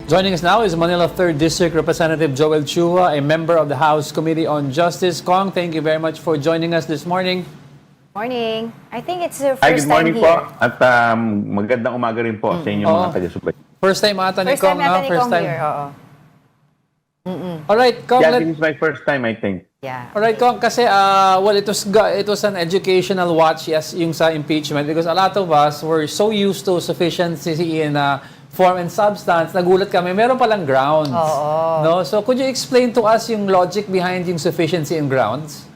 Joining us now is Manila 3rd District Representative Joel Chua, a member of the House Committee on Justice. Kong, thank you very much for joining us this morning. Morning. I think it's your Hi, first good morning time here. po. At magandang umaga rin po sa inyong mga taga-subay. First time ata ni First Kong, time natin ni First Kong time. here. Oo. Alright, Kong, Yeah, this is my first time, I think. Yeah. Alright, Kong, kasi well, it was an educational watch, yes, yung sa impeachment, because a lot of us were so used to sufficiency in form and substance. Nagulat kami, meron palang grounds. Oo. No? So, could you explain to us yung logic behind yung sufficiency in grounds?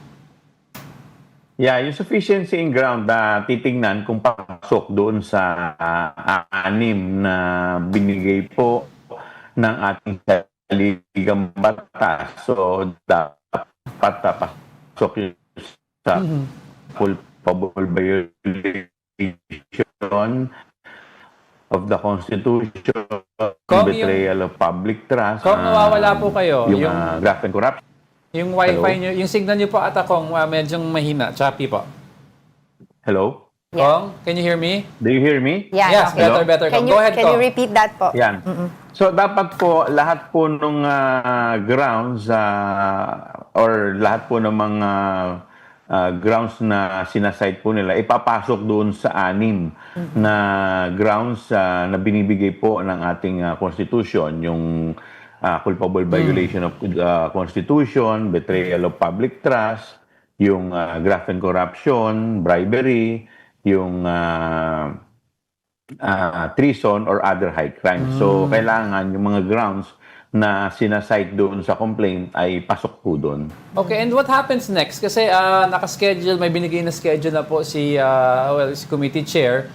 Yeah, yung sufficiency in ground na titingnan kung pasok doon sa anim na binigay po ng ating saligang batas. So, dapat pasok yun sa culpable violation of the Constitution, Kung betrayal of public trust. Kung nawawala po kayo, yung yung graft and corruption. Yung wifi Hello? nyo, yung signal nyo po ata Kong, medyo mahina, choppy po. Hello? Yeah. Kong, can you hear me? Do you hear me? Yeah. Yes, okay. better. Can Kong. you, Go ahead, can you Kong. repeat that po? Yan. So, dapat po, lahat po ng grounds or lahat po ng mga grounds na sinasite po nila, ipapasok doon sa anim na grounds na binibigay po ng ating Constitution, yung culpable violation of Constitution, betrayal of public trust, yung graft and corruption, bribery, yung treason or other high crimes. So, kailangan yung mga grounds na sinasite doon sa complaint ay pasok po doon. Okay, and what happens next? Kasi naka-schedule, may binigay na schedule na po si committee chair.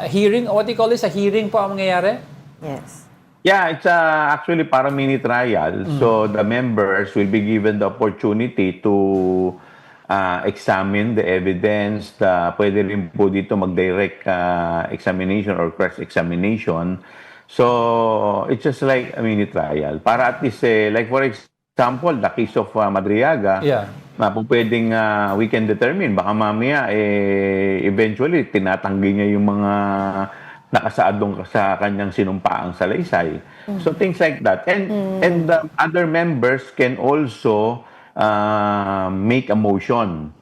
Hearing, what do you call this? A hearing po ang mangyayari? Yes. Yeah, it's actually para mini trial. So the members will be given the opportunity to examine the evidence. Pwede rin po dito mag-direct examination or cross-examination. So it's just like a mini trial. Para at least, like for example, the case of Madriaga, Yeah. po pwedeng we can determine. Baka mamaya, eventually, tinatanggi niya yung mga nakasaad doon sa kanyang sinumpaang salaysay. So things like that. And other members can also make a motion.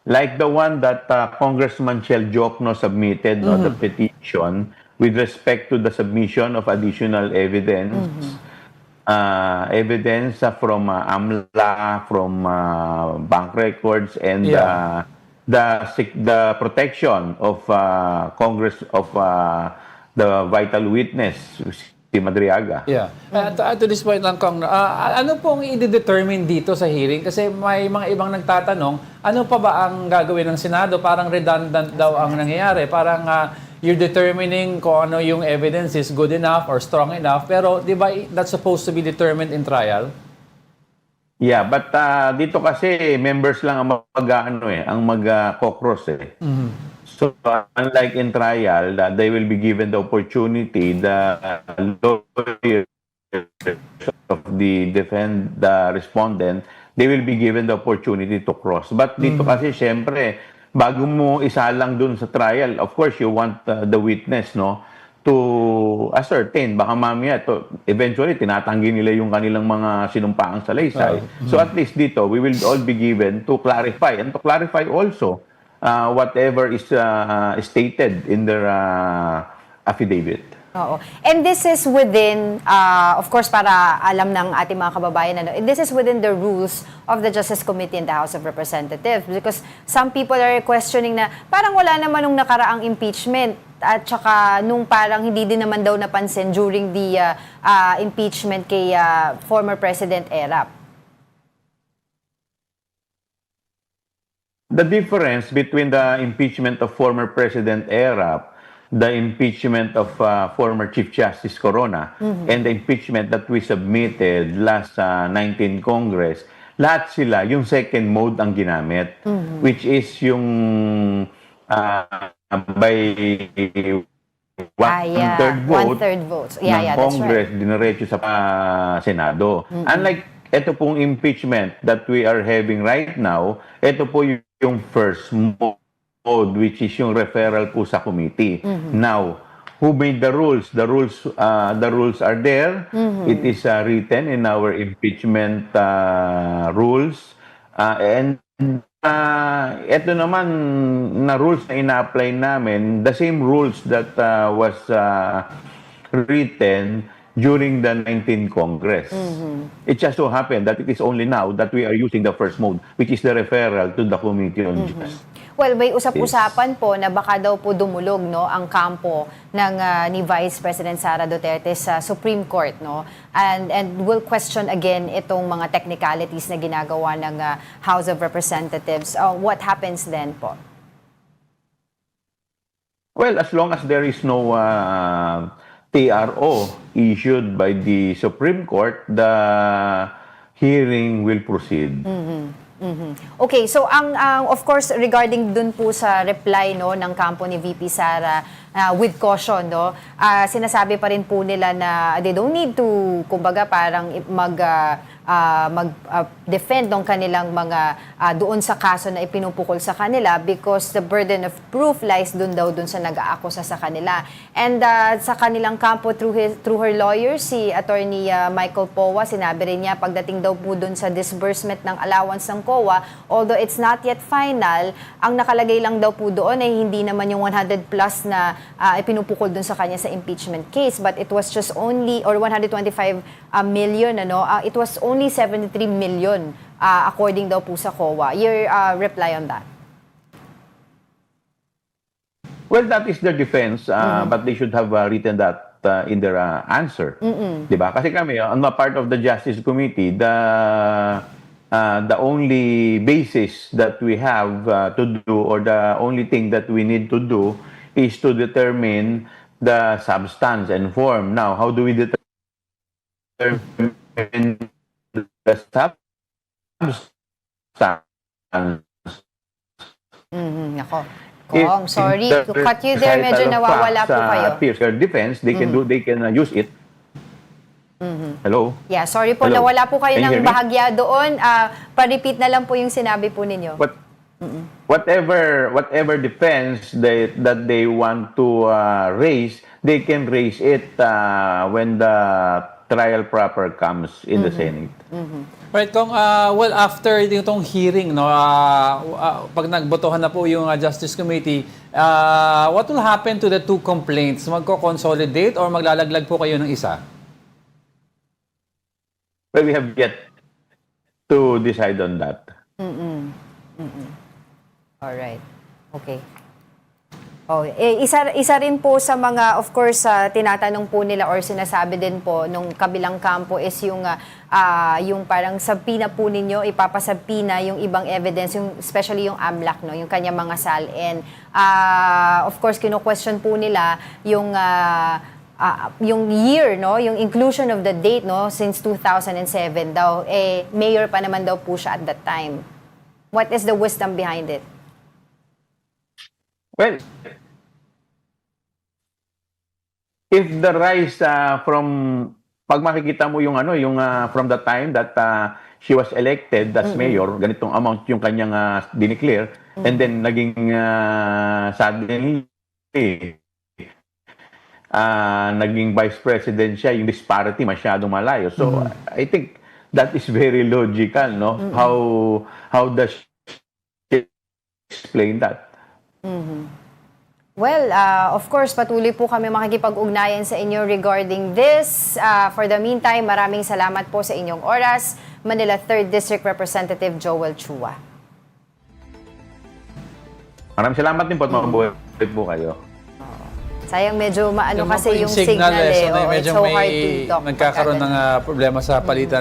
Like the one that Congressman Shell Jokno submitted, no, the petition with respect to the submission of additional evidence. Evidence from AMLA, from bank records, and Yeah. the protection of Congress of the vital witness, si Madriaga. Yeah. To this point lang, Kong, ano pong i-determine dito sa hearing? Kasi may mga ibang nagtatanong, ano pa ba ang gagawin ng Senado? Parang redundant daw ang nangyayari. Parang you're determining kung ano yung evidence is good enough or strong enough. Pero di ba that's supposed to be determined in trial? Yeah, but dito kasi members lang ang ang mag-co-cross eh. So unlike in trial, they will be given the opportunity, the lawyers of the respondent, they will be given the opportunity to cross. But dito kasi syempre, bago mo isalang dun sa trial, of course you want the witness, no, to ascertain, baka mamaya to eventually tinatanggi nila yung kanilang mga sinumpaang salaysay. So at least dito we will all be given to clarify, and to clarify also whatever is stated in their affidavit. Oo. And this is within, of course, para alam ng ating mga kababayan, this is within the rules of the Justice Committee in the House of Representatives, because some people are questioning na parang wala naman nung nakaraang impeachment at saka nung parang hindi din naman daw napansin during the impeachment kay former President Erap. The difference between the impeachment of former President Erap, the impeachment of former Chief Justice Corona, and the impeachment that we submitted last 19 Congress, lahat sila, yung second mode ang ginamit, which is yung by one-third vote, One-third votes. ng That's Congress, right. diniretso sa Senado. Unlike ito pong impeachment that we are having right now, ito po yung first mode, which is yung referral po sa committee. Now, who made the rules. The rules are there. It is written in our impeachment rules. And ito naman na rules na ina-apply namin, the same rules that was written during the 19th Congress. It just so happened that it is only now that we are using the first mode, which is the referral to the Committee on Justice. Well, may usap-usapan po na baka daw po dumulog no ang kampo ng ni Vice President Sara Duterte sa Supreme Court no. And will question again itong mga technicalities na ginagawa ng House of Representatives. What happens then po? Well, as long as there is no TRO issued by the Supreme Court, the hearing will proceed. Okay, so ang of course regarding dun po sa reply no ng kampo ni VP Sara with caution no, sinasabi pa rin po nila na they don't need to kumbaga parang defend ng kanilang mga doon sa kaso na ipinupukol sa kanila because the burden of proof lies dun sa nag-aakusa sa kanila. And sa kanilang kampo through her lawyer, si Attorney Michael Powa, sinabi rin niya pagdating daw po dun sa disbursement ng allowance ng COA, although it's not yet final, ang nakalagay lang daw po doon ay hindi naman yung 100 plus na ipinupukol dun sa kanya sa impeachment case, but it was just only, or 125 million, it was only 73 million according daw po sa COA. Your reply on that? Well, that is their defense, but they should have written that in their answer. Diba? Kasi kami, on the part of the Justice Committee, the only basis that we have to do, or the only thing that we need to do, is to determine the substance and form. Now, how do we determine the substance? Nako. Kong, sorry. To cut you there, medyo nawawala po kayo. Appears their defense, they can use it. Hello? Yeah, sorry po, Hello? nawala po kayo Can you ng hear me? bahagya doon. Pa-repeat na lang po yung sinabi po ninyo. Whatever defense that they want to raise, they can raise it when the trial proper comes in the Senate. Right, Kong, well, after itong hearing, no, pag nagbotohan na po yung Justice Committee, what will happen to the two complaints? Magko-consolidate or maglalaglag po kayo ng isa? Well, we have yet to decide on that. Alright. Okay. Oh, isa rin po sa mga, of course, tinatanong po nila or sinasabi din po nung kabilang kampo is yung parang sabpina po ninyo, ipapasabpina yung ibang evidence, yung, especially yung AMLAC, no, yung kanya mga SALN. Of course, kino-question po nila yung year, no, yung inclusion of the date, no, since 2007 daw, mayor pa naman daw po siya at that time. What is the wisdom behind it? Well, if the rise from pag makikita mo yung from the time that she was elected as mayor, ganitong amount yung kanyang dineclare, and then naging suddenly naging vice president siya, yung disparity masyadong malayo. So I think that is very logical, no? How does she explain that? Well, of course, patuloy po kami makikipag-ugnayan sa inyo regarding this. For the meantime, maraming salamat po sa inyong oras. Manila 3rd District Representative Joel Chua. Maraming salamat din po at mabuhay po kayo. Sayang medyo maano kasi yung signal signal so it's medyo so hard may to talk. nagkakaroon ng problema sa palitan